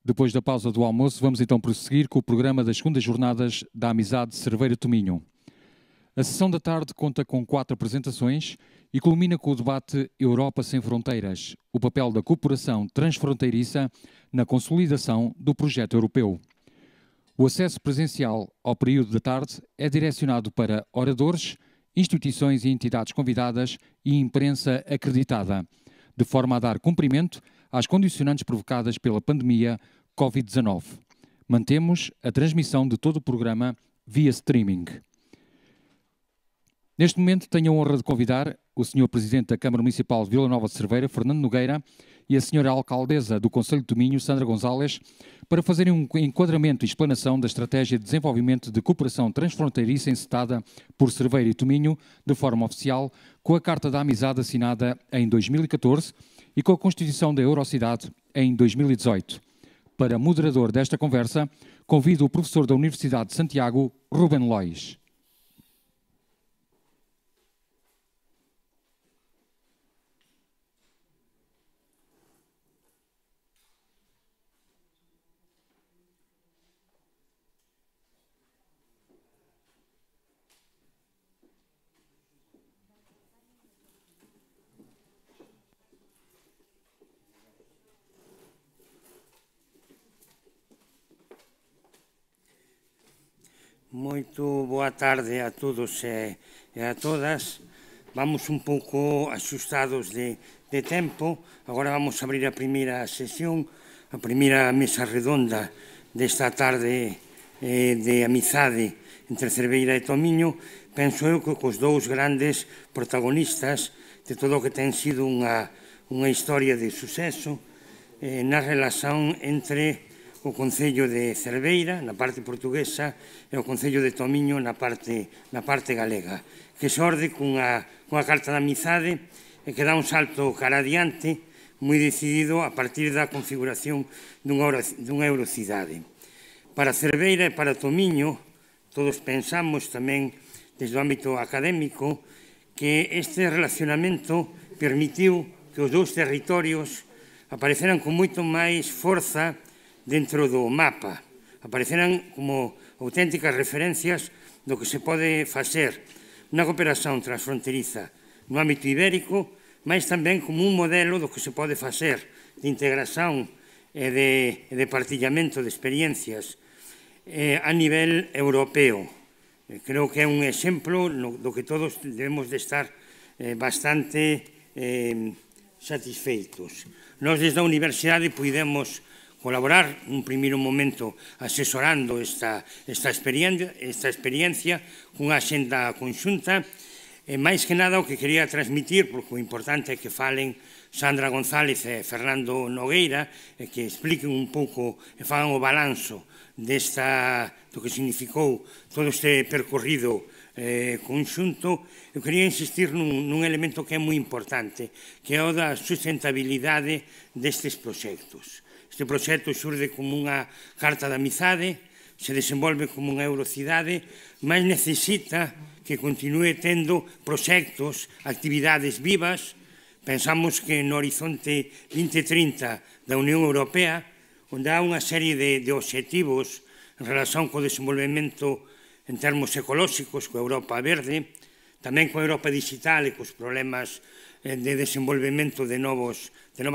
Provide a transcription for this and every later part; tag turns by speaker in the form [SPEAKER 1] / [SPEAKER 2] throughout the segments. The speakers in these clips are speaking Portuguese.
[SPEAKER 1] Depois da pausa do almoço, vamos então prosseguir com o programa das segundas jornadas da Amizade Cerveira Tominho. A sessão da tarde conta com 4 apresentações e culmina com o debate Europa Sem Fronteiras, o papel da cooperação transfronteiriça na consolidação do projeto europeu. O acesso presencial ao período da tarde é direcionado para oradores, instituições e entidades convidadas e imprensa acreditada, de forma a dar cumprimento às condicionantes provocadas pela pandemia Covid-19. Mantemos a transmissão de todo o programa via streaming. Neste momento tenho a honra de convidar o Sr. Presidente da Câmara Municipal de Vila Nova de Cerveira, Fernando Nogueira, e a Sra. Alcaldesa do Concelho de Tominho, Sandra Gonzalez, para fazerem um enquadramento e explanação da estratégia de desenvolvimento de cooperação transfronteiriça encetada por Cerveira e Tominho, de forma oficial, com a Carta da Amizade assinada em 2014 e com a Constituição da Eurocidade em 2018. Para moderador desta conversa, convido o professor da Universidade de Santiago, Rubén Lois.
[SPEAKER 2] Moito boa tarde a todos e a todas. Vamos un pouco axustados de tempo. Agora vamos a abrir a primeira sesión, a primeira mesa redonda desta tarde de amizade entre Cerveira e Tomiño. Penso eu que cos dous grandes protagonistas de todo o que ten sido unha historia de suceso na relación entre o Concello de Cerveira, na parte portuguesa, e o Concello de Tomiño na parte galega, que xorde cunha carta de amizade e que dá un salto cara adiante moi decidido a partir da configuración dunha eurocidade. Para Cerveira e para Tomiño, todos pensamos tamén desde o ámbito académico que este relacionamento permitiu que os dous territorios apareceran con moito máis forza dentro do mapa, apareceran como auténticas referencias do que se pode facer unha cooperación transfronteriza no ámbito ibérico, mas tamén como un modelo do que se pode facer de integración e de partillamento de experiencias a nivel europeo. Creo que é un exemplo do que todos debemos de estar bastante satisfeitos. Nós desde a universidade podemos colaborar nun primeiro momento asesorando esta experiencia cunha axenda conxunta. Mais que nada o que quería transmitir, porque o importante é que falen Sandra González e Fernando Nogueira e que expliquen un pouco e fagan o balanzo do que significou todo este percorrido conxunto. Eu quería insistir nun elemento que é moi importante, que é o da sustentabilidade destes proxectos. Este proxecto xurde como unha carta de amizade, se desenvolve como unha eurocidade, mas necesita que continue tendo proxectos, actividades vivas. Pensamos que no horizonte 2030 da Unión Europea, onde há unha serie de obxectivos en relación co desenvolvemento en termos ecolóxicos, coa Europa verde, tamén coa Europa digital e cos problemas de desenvolvemento de novas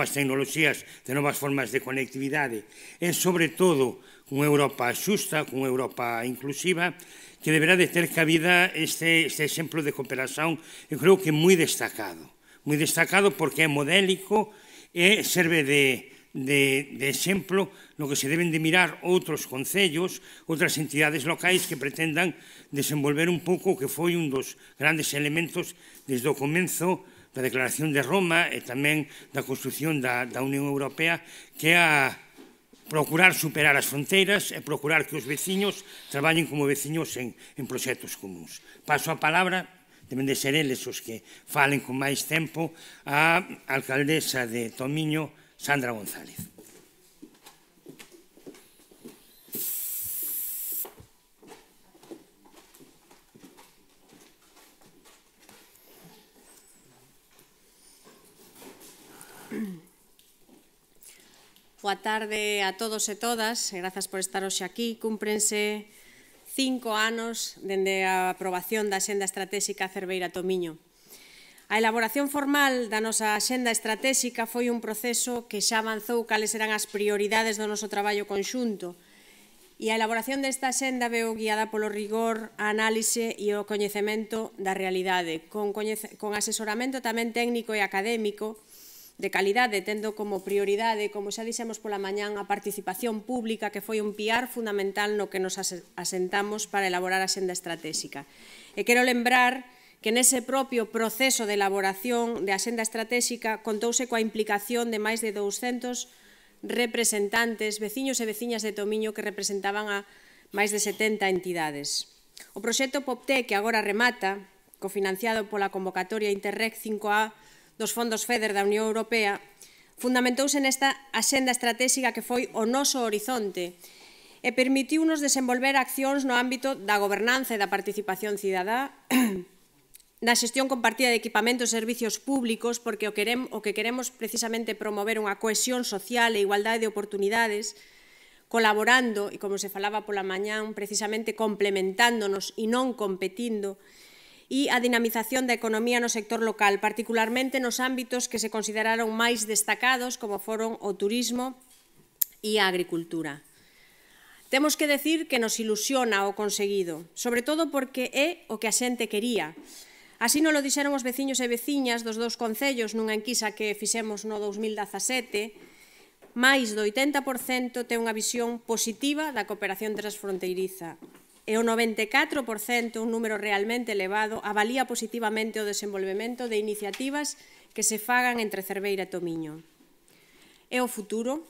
[SPEAKER 2] tecnoloxías, de novas formas de conectividade, e, sobre todo, unha Europa xusta, unha Europa inclusiva, que deberá de ter cabida este exemplo de cooperación, eu creo que moi destacado porque é modélico e serve de exemplo no que se deben de mirar outros concellos, outras entidades locais que pretendan desenvolver un pouco o que foi un dos grandes elementos desde o comenzo da Declaración de Roma e tamén da construción da Unión Europea, que é a procurar superar as fronteiras e procurar que os veciños traballen como veciños en proxectos comuns. Paso a palabra, deben de ser eles os que falen con máis tempo, a alcaldesa de Tomiño, Sandra González.
[SPEAKER 3] boa tarde a todos e todas, e grazas por estar hoxe aquí. Cúmprense 5 anos dende a aprobación da Axenda Estratéxica Cerveira Tomiño. A elaboración formal da nosa Axenda Estratéxica foi un proceso que xa avanzou cales eran as prioridades do noso traballo conxunto, e a elaboración desta axenda veu guiada polo rigor, a análise e o coñecemento da realidade, con asesoramento tamén técnico e académico de calidade, tendo como prioridade, como xa dixemos pola mañán, a participación pública, que foi un piar fundamental no que nos asentamos para elaborar a xenda estratéxica. E quero lembrar que nese propio proceso de elaboración de axenda estratéxica contouse coa implicación de máis de 200 representantes, veciños e veciñas de Tomiño, que representaban a máis de 70 entidades. O proxecto POPTE, que agora remata, cofinanciado pola convocatoria Interreg 5A, dos fondos FEDER da Unión Europea, fundamentouse nesta axenda estratéxica que foi o noso horizonte e permitiunos desenvolver accións no ámbito da gobernanza e da participación cidadá, na xestión compartida de equipamentos e servicios públicos, porque o que queremos precisamente promover unha cohesión social e igualdade de oportunidades, colaborando, e como se falaba pola mañán, precisamente complementándonos e non competindo, e a dinamización da economía no sector local, particularmente nos ámbitos que se consideraron máis destacados, como foron o turismo e a agricultura. Temos que decir que nos ilusiona o conseguido, sobre todo porque é o que a xente quería. Así nos lo dixeron os veciños e veciñas dos dous concellos nunha enquisa que fixemos no 2017, máis do 80% ten unha visión positiva da cooperación transfronteiriza. E o 94%, un número realmente elevado, avalía positivamente o desenvolvemento de iniciativas que se fagan entre Cerveira e Tomiño. E o futuro?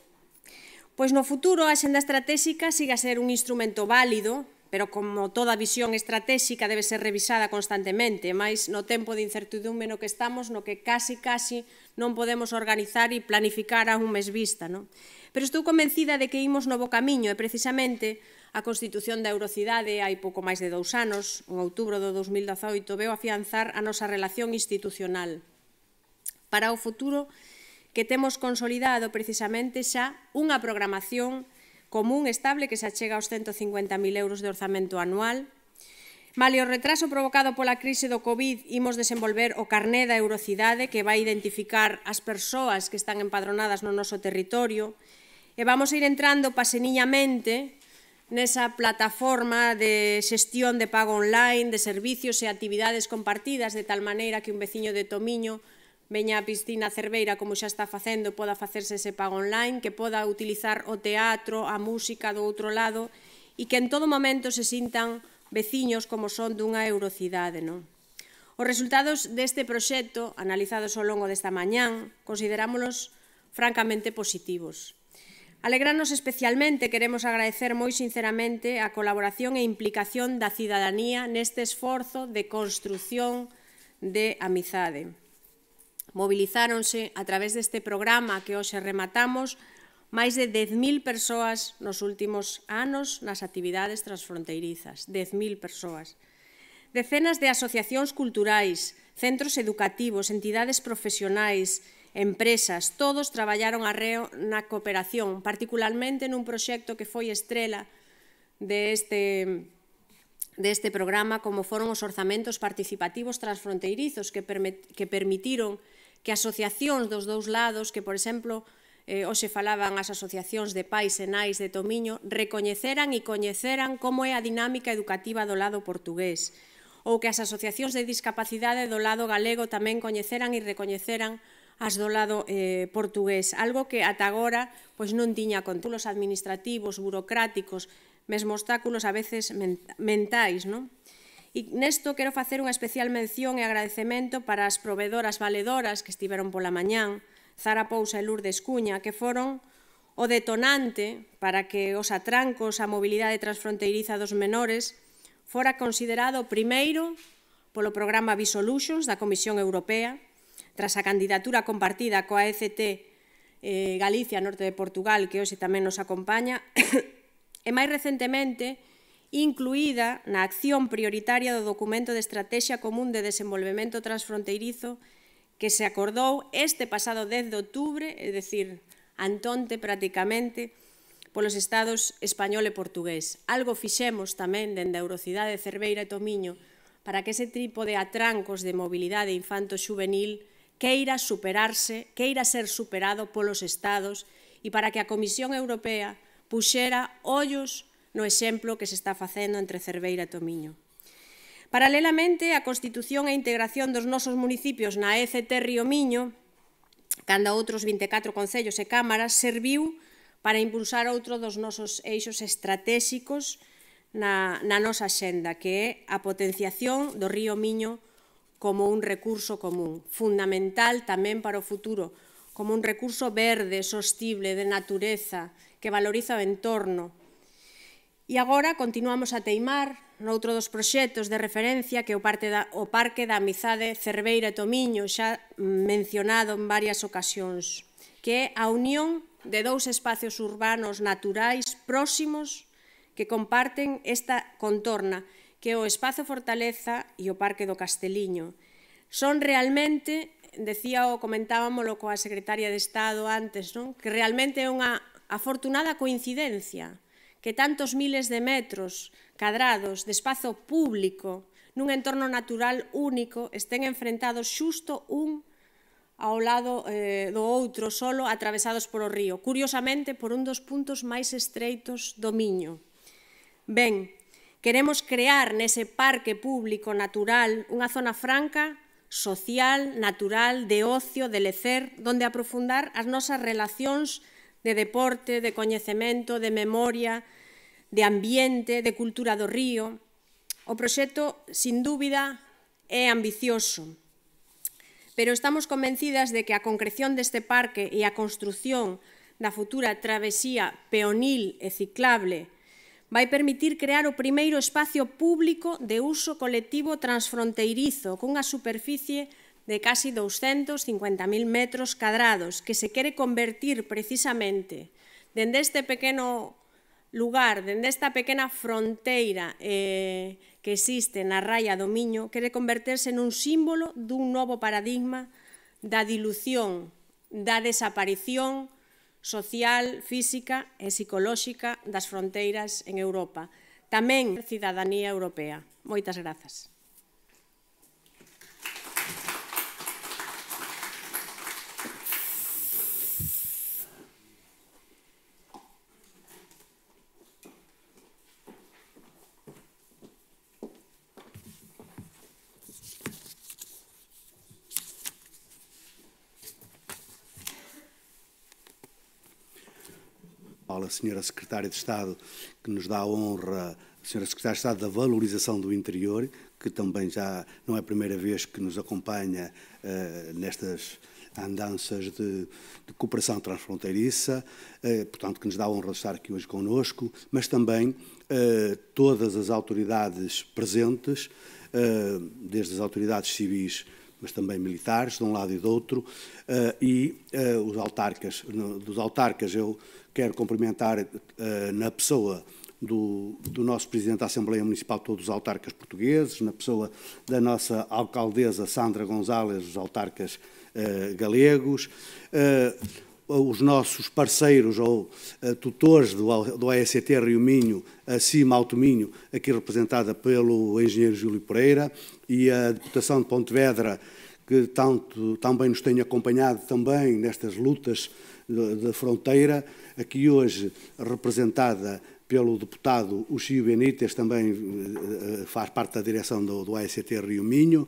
[SPEAKER 3] Pois no futuro a axenda estratéxica siga a ser un instrumento válido, pero como toda visión estratéxica debe ser revisada constantemente, máis no tempo de incertidumbre no que estamos, no que casi non podemos organizar e planificar a un mes vista. Pero estou convencida de que imos no bo camiño e precisamente a Constitución da Eurocidade hai pouco máis de 2 anos, en outubro do 2018, veu afianzar a nosa relación institucional. Para o futuro que temos consolidado precisamente xa unha programación común estable que se achega aos 150.000 euros de orzamento anual. Malia o retraso provocado pola crise do COVID, imos desenvolver o carné da Eurocidade, que vai identificar as persoas que están empadronadas no noso territorio, e vamos a ir entrando paseniñamente nesa plataforma de xestión de pago online, de servicios e actividades compartidas, de tal maneira que un veciño de Tomiño veña á piscina Cerveira, como xa está facendo, poda facerse ese pago online, que poda utilizar o teatro, a música do outro lado, e que en todo momento se sintan veciños como son dunha eurocidade. Os resultados deste proxecto, analizados ao longo desta mañán, considerámolos francamente positivos. Alegranos especialmente, queremos agradecer moi sinceramente a colaboración e implicación da cidadanía neste esforzo de construción de amizade. Movilizáronse a través deste programa que hoxe rematamos máis de 10.000 persoas nos últimos anos nas actividades transfronteirizas. 10.000 persoas. Decenas de asociacións culturais, centros educativos, entidades profesionais, empresas, todos traballaron arreo na cooperación, particularmente nun proxecto que foi estrela deste programa, como foron os orzamentos participativos transfronteirizos que permitiron que asociacións dos dous lados, que, por exemplo, hoxe falaban as asociacións de pais e nais de Tomiño, recoñeceran e coñeceran como é a dinámica educativa do lado portugués, ou que as asociacións de discapacidade do lado galego tamén coñeceran e recoñeceran as do lado portugués, algo que ata agora non tiña controlos administrativos, burocráticos, mesmo obstáculos a veces mentais. E nesto quero facer unha especial mención e agradecemento para as provedoras valedoras que estiveron pola mañán, Zara Pousa e Lourdes Cuña, que foron o detonante para que os atrancos á mobilidade transfronteiriza dos menores fora considerado primeiro polo programa Bisolutions da Comisión Europea, tras a candidatura compartida coa ECT Galicia, norte de Portugal, que hoxe tamén nos acompaña, e máis recentemente incluída na acción prioritaria do documento de Estrategia Común de Desenvolvemento Transfronteirizo que se acordou este pasado 10 de outubro, é dicir, antonte prácticamente polos estados español e portugués. Algo fixemos tamén dende a Eurocidade de Cerveira e Tomiño para que ese tipo de atrancos de mobilidade infanto-xuvenil queira superarse, queira ser superado polos estados e para que a Comisión Europea puxera ollos no exemplo que se está facendo entre Cerveira e Tomiño. Paralelamente, a constitución e integración dos nosos municipios na ECT Río Miño, cando outros 24 concellos e cámaras, serviu para impulsar outro dos nosos eixos estratégicos na nosa axenda, que é a potenciación do Río Miño como un recurso común, fundamental tamén para o futuro, como un recurso verde, sostible, de natureza, que valoriza o entorno. E agora continuamos a teimar noutro dos proxectos de referencia que é o Parque da Amizade Cerveira e Tomiño, xa mencionado en varias ocasións, que é a unión de dous espacios urbanos naturais próximos que comparten esta contorna, que é o Espazo Fortaleza e o Parque do Casteliño. Son realmente, comentábamolo coa secretaria de Estado antes, non? Que realmente é unha afortunada coincidencia que tantos miles de metros cadrados de espazo público nun entorno natural único estén enfrentados xusto un ao lado do outro, solo atravesados polo río, curiosamente por un dos puntos máis estreitos do Miño. Ben, queremos crear nese parque público natural unha zona franca, social, natural, de ocio, de lecer, donde aprofundar as nosas relacións de deporte, de coñecemento, de memoria, de ambiente, de cultura do río. O proxecto, sin dúbida, é ambicioso, pero estamos convencidas de que a concreción deste parque e a construción da futura travesía peonil e ciclable vai permitir crear o primeiro espacio público de uso colectivo transfronteirizo cunha superficie de casi 250.000 metros cadrados que se quere convertir precisamente dende este pequeno lugar, dende esta pequena fronteira que existe na raia do Miño, quere converterse nun símbolo dun novo paradigma da dilución, da desaparición social, física e psicolóxica das fronteiras en Europa. Tamén cidadanía europea. Moitas grazas.
[SPEAKER 4] A Senhora Secretária de Estado, que nos dá a honra, a Senhora Secretária de Estado da Valorização do Interior, que também já não é a primeira vez que nos acompanha nestas andanças de cooperação transfronteiriça, portanto, que nos dá a honra de estar aqui hoje connosco, mas também todas as autoridades presentes, desde as autoridades civis, mas também militares, de um lado e do outro, e os autarcas. Dos autarcas eu quero cumprimentar na pessoa do nosso Presidente da Assembleia Municipal, todos os autarcas portugueses, na pessoa da nossa alcaldesa Sandra Gonzalez, os autarcas galegos, os nossos parceiros ou tutores do AECT Rio Minho, a CIMA Alto Minho, aqui representada pelo engenheiro Júlio Pereira, e a Deputação de Pontevedra, que também nos tem acompanhado também nestas lutas da fronteira, aqui hoje representada pelo deputado Uxio Benítez, também faz parte da direção do AECT Rio Minho,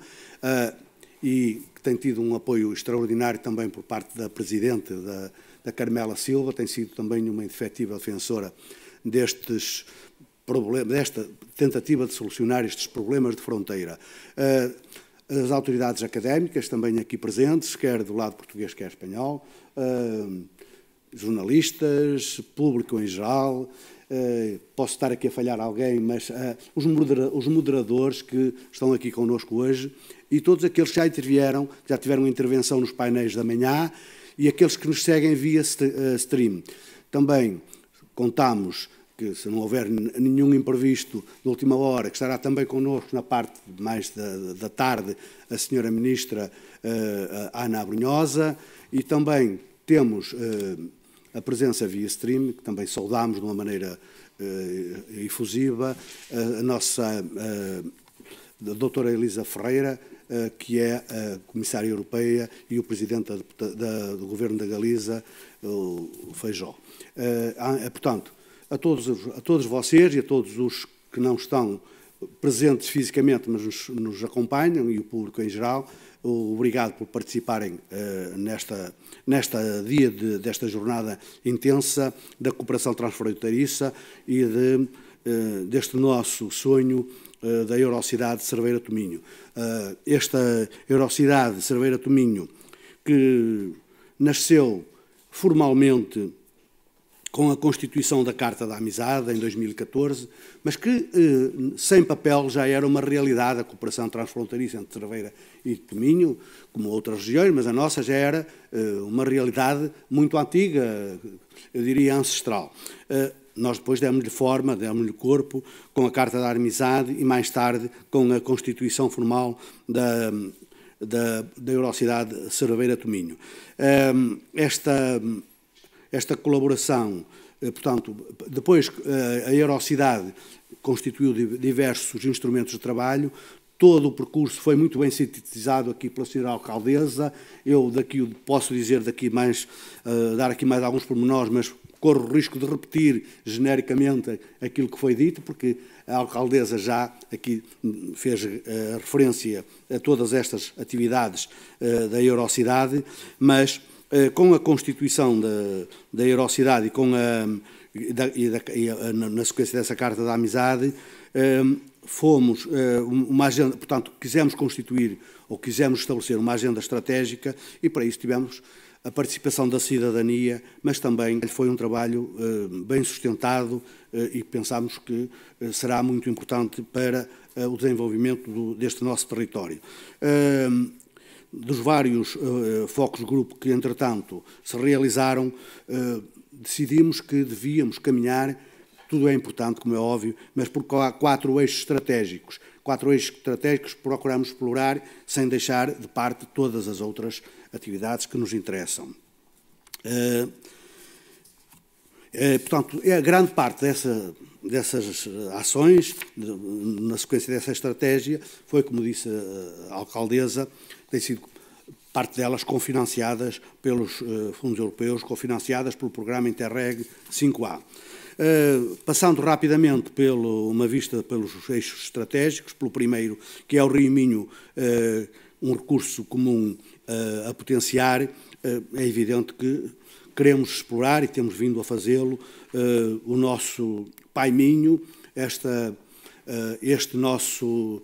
[SPEAKER 4] e que tem tido um apoio extraordinário também por parte da Presidente, da Carmela Silva, tem sido também uma efetiva defensora destes problemas, desta tentativa de solucionar estes problemas de fronteira. As autoridades académicas também aqui presentes, quer do lado português, quer espanhol, jornalistas, público em geral, posso estar aqui a falhar alguém, mas os moderadores que estão aqui connosco hoje e todos aqueles que já intervieram, que já tiveram intervenção nos painéis da manhã e aqueles que nos seguem via stream. Também contamos que, se não houver nenhum imprevisto de última hora, que estará também connosco na parte mais da tarde a Senhora Ministra Ana Abrunhosa, e também temos a presença via stream, que também saudámos de uma maneira efusiva, a nossa a doutora Elisa Ferreira, que é a Comissária Europeia, e o Presidente do Governo da Galiza, o Feijó. Portanto, a todos vocês e a todos os que não estão presentes fisicamente, mas nos acompanham, e o público em geral, obrigado por participarem desta jornada intensa da cooperação transfronteiriça e deste nosso sonho da Eurocidade Cerveira Tominho. Esta Eurocidade Cerveira Tominho, que nasceu formalmente com a constituição da Carta da Amizade, em 2014, mas que, sem papel, já era uma realidade a cooperação transfronteiriça entre Cerveira e Tominho, como outras regiões, mas a nossa já era uma realidade muito antiga, eu diria ancestral. Nós depois demos-lhe forma, demos-lhe corpo, com a Carta da Amizade e, mais tarde, com a constituição formal da Eurocidade Cerveira Tominho. Esta colaboração, portanto, depois a Eurocidade constituiu diversos instrumentos de trabalho. Todo o percurso foi muito bem sintetizado aqui pela senhora alcaldesa. Eu posso dizer dar aqui mais alguns pormenores, mas corro o risco de repetir genericamente aquilo que foi dito, porque a alcaldesa já aqui fez referência a todas estas atividades da Eurocidade, mas com a constituição da Eurocidade e na sequência dessa Carta da Amizade, fomos uma agenda, portanto, quisemos constituir ou quisemos estabelecer uma agenda estratégica, e para isso tivemos a participação da cidadania, mas também foi um trabalho bem sustentado e pensámos que será muito importante para o desenvolvimento deste nosso território. Dos vários focos de grupo que, entretanto, se realizaram, decidimos que devíamos caminhar, tudo é importante, como é óbvio, mas por 4 eixos estratégicos. 4 eixos estratégicos que procuramos explorar, sem deixar de parte todas as outras atividades que nos interessam. Portanto, a grande parte dessas ações, na sequência dessa estratégia, foi, como disse a alcaldesa, tem sido parte delas cofinanciadas pelos fundos europeus, cofinanciadas pelo programa Interreg 5A. Passando rapidamente uma vista pelos eixos estratégicos, pelo primeiro, que é o Rio Minho, um recurso comum a potenciar, é evidente que queremos explorar, e temos vindo a fazê-lo, o nosso Pai Minho, este nosso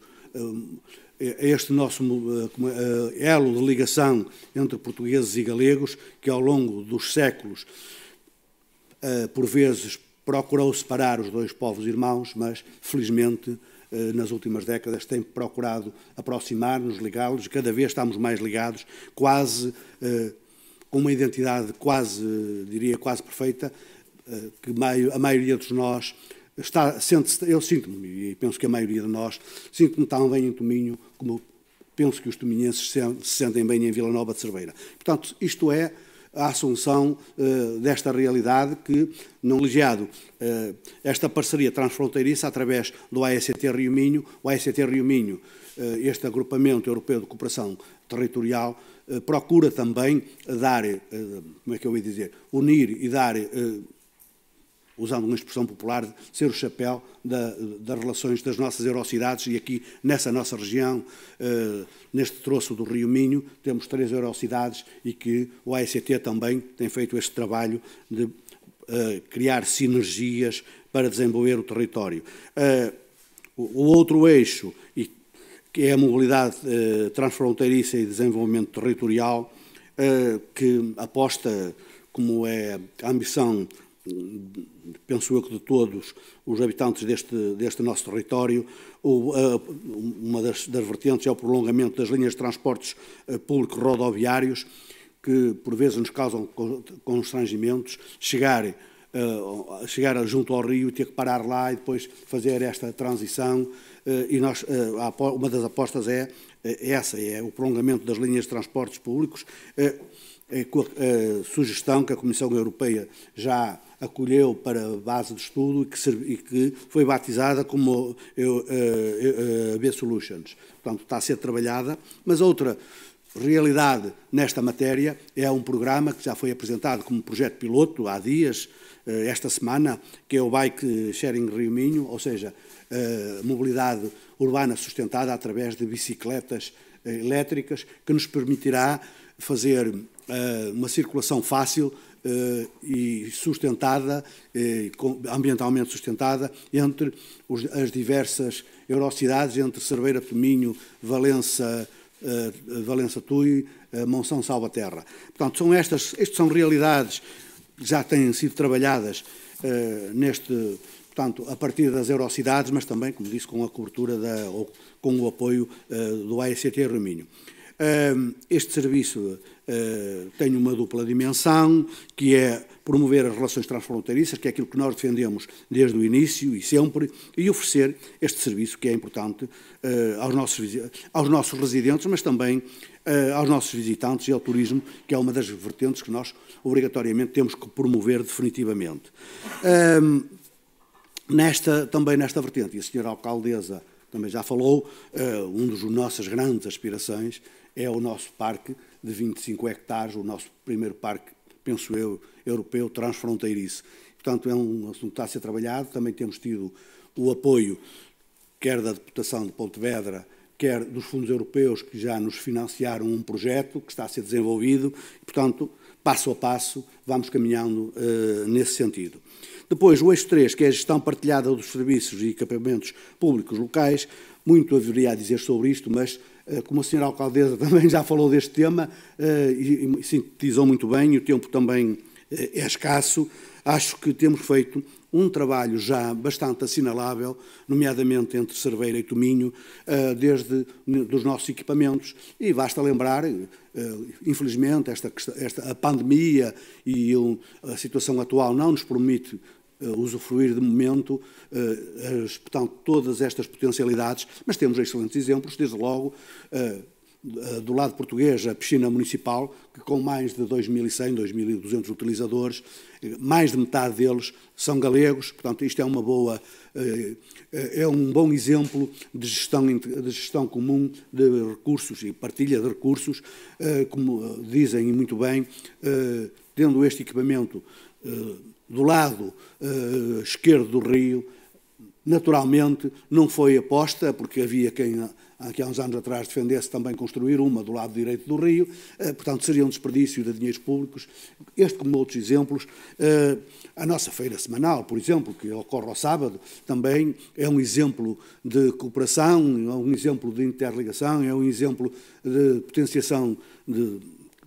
[SPEAKER 4] elo de ligação entre portugueses e galegos, que ao longo dos séculos, por vezes, procurou separar os dois povos irmãos, mas, felizmente, nas últimas décadas tem procurado aproximar-nos, ligá-los, cada vez estamos mais ligados, quase com uma identidade diria quase perfeita, que a maioria de nós eu sinto-me, e penso que a maioria de nós, sinto-me tão bem em Tominho como penso que os tominhenses se sentem bem em Vila Nova de Cerveira. Portanto, isto é a assunção desta realidade que, não ligado esta parceria transfronteiriça através do AECT Rio Minho, o AECT Rio Minho, este agrupamento europeu de cooperação territorial, procura também dar, como é que eu ia dizer, unir e dar, usando uma expressão popular, ser o chapéu das relações das nossas eurocidades, e aqui nessa nossa região, neste troço do Rio Minho, temos 3 eurocidades e que o AECT também tem feito este trabalho de criar sinergias para desenvolver o território. O outro eixo, que é a mobilidade transfronteiriça e desenvolvimento territorial, que aposta, como é a ambição, penso eu, que de todos os habitantes deste nosso território, uma das vertentes é o prolongamento das linhas de transportes públicos rodoviários, que por vezes nos causam constrangimentos, chegar junto ao rio e ter que parar lá e depois fazer esta transição, e uma das apostas é o prolongamento das linhas de transportes públicos, com a sugestão que a Comissão Europeia já acolheu para a base de estudo e que foi batizada como B-Solutions. Portanto, está a ser trabalhada, mas outra realidade nesta matéria é um programa que já foi apresentado como projeto piloto há dias, esta semana, que é o Bike Sharing Rio Minho, ou seja, mobilidade urbana sustentada através de bicicletas elétricas, que nos permitirá fazer uma circulação fácil e sustentada, ambientalmente sustentada, entre as diversas eurocidades, entre Cerveira de Minho, Valença Tui, Monção Salvaterra. Portanto, estas são realidades que já têm sido trabalhadas portanto, a partir das eurocidades, mas também, como disse, com a cobertura ou com o apoio do AECT Rio Minho. Este serviço tem uma dupla dimensão, que é promover as relações transfronteiriças, que é aquilo que nós defendemos desde o início e sempre, e oferecer este serviço que é importante aos nossos residentes, mas também aos nossos visitantes e ao turismo, que é uma das vertentes que nós obrigatoriamente temos que promover definitivamente. Também nesta vertente, e a senhora Alcaldesa também já falou, uma das nossas grandes aspirações é o nosso parque de 25 hectares, o nosso primeiro parque, penso eu, europeu, transfronteiriço. Portanto, é um assunto que está a ser trabalhado. Também temos tido o apoio, quer da Deputação de Pontevedra, quer dos fundos europeus, que já nos financiaram um projeto que está a ser desenvolvido. E, portanto, passo a passo, vamos caminhando nesse sentido. Depois, o eixo 3, que é a gestão partilhada dos serviços e equipamentos públicos locais. Muito haveria a dizer sobre isto, mas, como a senhora Alcaldesa também já falou deste tema e sintetizou muito bem, e o tempo também é escasso, acho que temos feito um trabalho já bastante assinalável, nomeadamente entre Cerveira e Tominho, desde dos nossos equipamentos. E basta lembrar, infelizmente, a pandemia e a situação atual não nos permite usufruir de momento, portanto, todas estas potencialidades, mas temos excelentes exemplos, desde logo, do lado português, a piscina municipal, que com mais de 2.100, 2.200 utilizadores, mais de metade deles são galegos. Portanto, isto é uma boa, é um bom exemplo de gestão comum de recursos e partilha de recursos, como dizem muito bem, tendo este equipamento do lado esquerdo do rio. Naturalmente, não foi aposta, porque havia quem, aqui há uns anos atrás, defendesse também construir uma do lado direito do rio, portanto, seria um desperdício de dinheiros públicos. Este, como outros exemplos, a nossa feira semanal, por exemplo, que ocorre ao sábado, também é um exemplo de cooperação, é um exemplo de interligação, é um exemplo de potenciação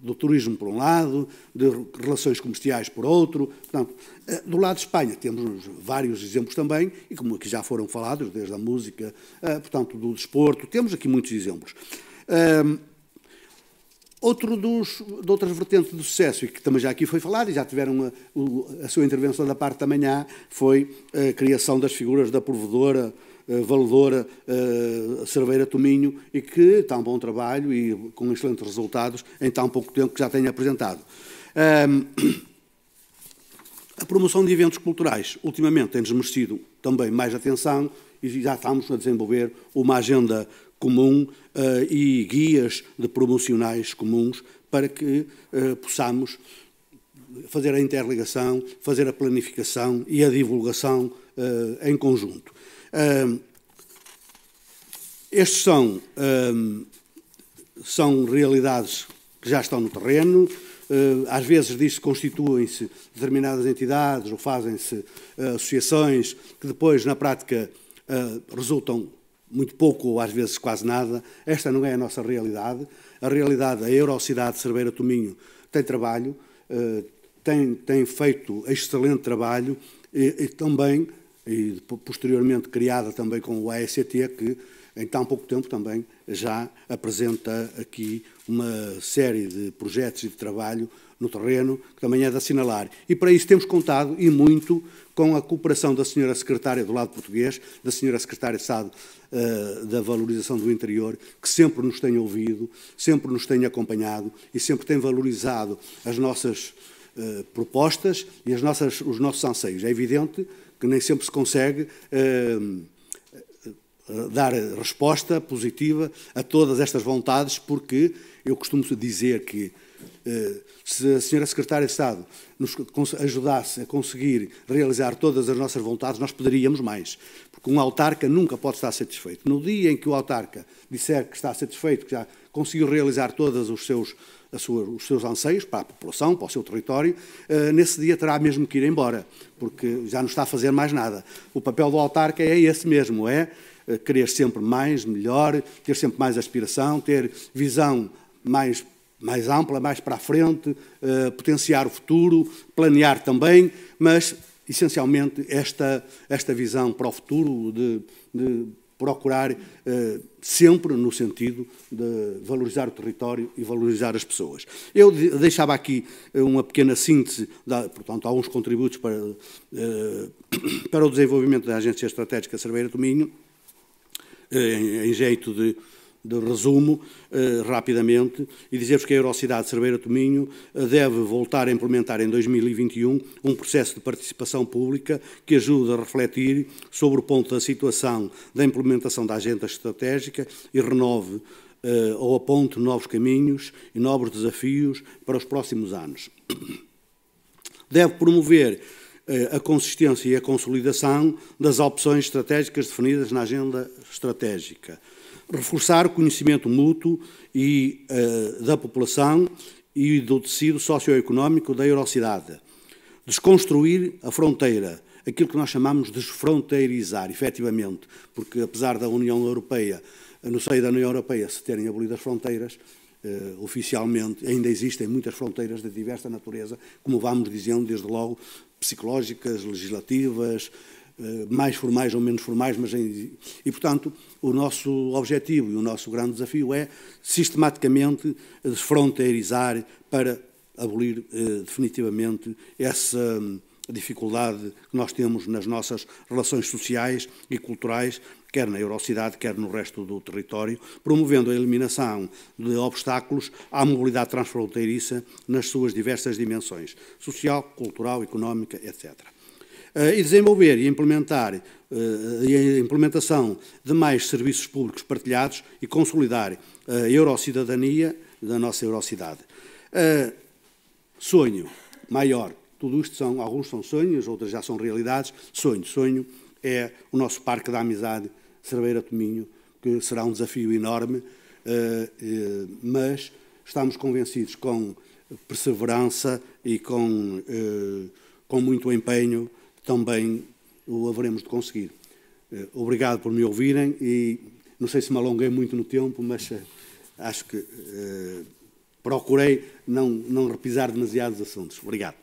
[SPEAKER 4] do turismo por um lado, de relações comerciais por outro. Portanto, do lado de Espanha temos vários exemplos também, e como aqui já foram falados, desde a música, portanto, do desporto, temos aqui muitos exemplos. De outras vertentes do sucesso, e que também já aqui foi falado, e já tiveram a sua intervenção da parte da manhã, foi a criação das figuras da provedora, valedora Cerveira Tominho, e que está um bom trabalho e com excelentes resultados em tão pouco tempo que já tenho apresentado. A promoção de eventos culturais, ultimamente, tem-nos merecido também mais atenção e já estamos a desenvolver uma agenda comum e guias de promocionais comuns para que possamos fazer a interligação, fazer a planificação e a divulgação em conjunto. Estes são realidades que já estão no terreno. Às vezes disso constituem-se determinadas entidades ou fazem-se associações que depois, na prática, resultam muito pouco ou às vezes quase nada. Esta não é a nossa realidade. A realidade, a Eurocidade de Cerveira Tominho tem trabalho, tem feito excelente trabalho e também, e posteriormente criada também com o AECT, que em tão pouco tempo também já apresenta aqui uma série de projetos e de trabalho no terreno, que também é de assinalar. E para isso temos contado, e muito, com a cooperação da Sra. Secretária do lado português, da Sra. Secretária de Estado da Valorização do Interior, que sempre nos tem ouvido, sempre nos tem acompanhado e sempre tem valorizado as nossas propostas e os nossos anseios. É evidente que nem sempre se consegue dar resposta positiva a todas estas vontades, porque eu costumo dizer que se a Sra. Secretária de Estado nos ajudasse a conseguir realizar todas as nossas vontades, nós poderíamos mais, porque um autarca nunca pode estar satisfeito. No dia em que o autarca disser que está satisfeito, que já conseguiu realizar todos os seus anseios para a população, para o seu território, nesse dia terá mesmo que ir embora, porque já não está a fazer mais nada. O papel do autarca é esse mesmo, é querer sempre mais, melhor, ter sempre mais aspiração, ter visão mais ampla, mais para a frente, potenciar o futuro, planear também, mas, essencialmente, esta visão para o futuro de procurar sempre no sentido de valorizar o território e valorizar as pessoas. Eu deixava aqui uma pequena síntese, portanto, alguns contributos para o desenvolvimento da Agência Estratégica Cerveira do Minho, em jeito de resumo, rapidamente, e dizer-vos que a Eurocidade Cerveira do Minho deve voltar a implementar em 2021 um processo de participação pública que ajude a refletir sobre o ponto da situação da implementação da agenda estratégica e renove ou aponte novos caminhos e novos desafios para os próximos anos. Deve promover a consistência e a consolidação das opções estratégicas definidas na agenda estratégica. Reforçar o conhecimento mútuo da população e do tecido socioeconómico da Eurocidade. Desconstruir a fronteira, aquilo que nós chamamos de desfronteirizar, efetivamente, porque apesar da União Europeia, no seio da União Europeia, se terem abolido as fronteiras, oficialmente ainda existem muitas fronteiras de diversa natureza, como vamos dizendo, desde logo, psicológicas, legislativas, mais formais ou menos formais, e, portanto, o nosso objetivo e o nosso grande desafio é sistematicamente desfronteirizar para abolir definitivamente essa dificuldade que nós temos nas nossas relações sociais e culturais, quer na Eurocidade, quer no resto do território, promovendo a eliminação de obstáculos à mobilidade transfronteiriça nas suas diversas dimensões, social, cultural, económica, etc. E desenvolver e implementar a implementação de mais serviços públicos partilhados e consolidar a eurocidadania da nossa Eurocidade. Sonho maior. Tudo isto alguns são sonhos, outras já são realidades. Sonho é o nosso Parque da Amizade Cerveira do Minho, que será um desafio enorme, mas estamos convencidos, com perseverança e com muito empenho, também o haveremos de conseguir. Obrigado por me ouvirem e não sei se me alonguei muito no tempo, mas acho que procurei não repisar demasiados assuntos. Obrigado.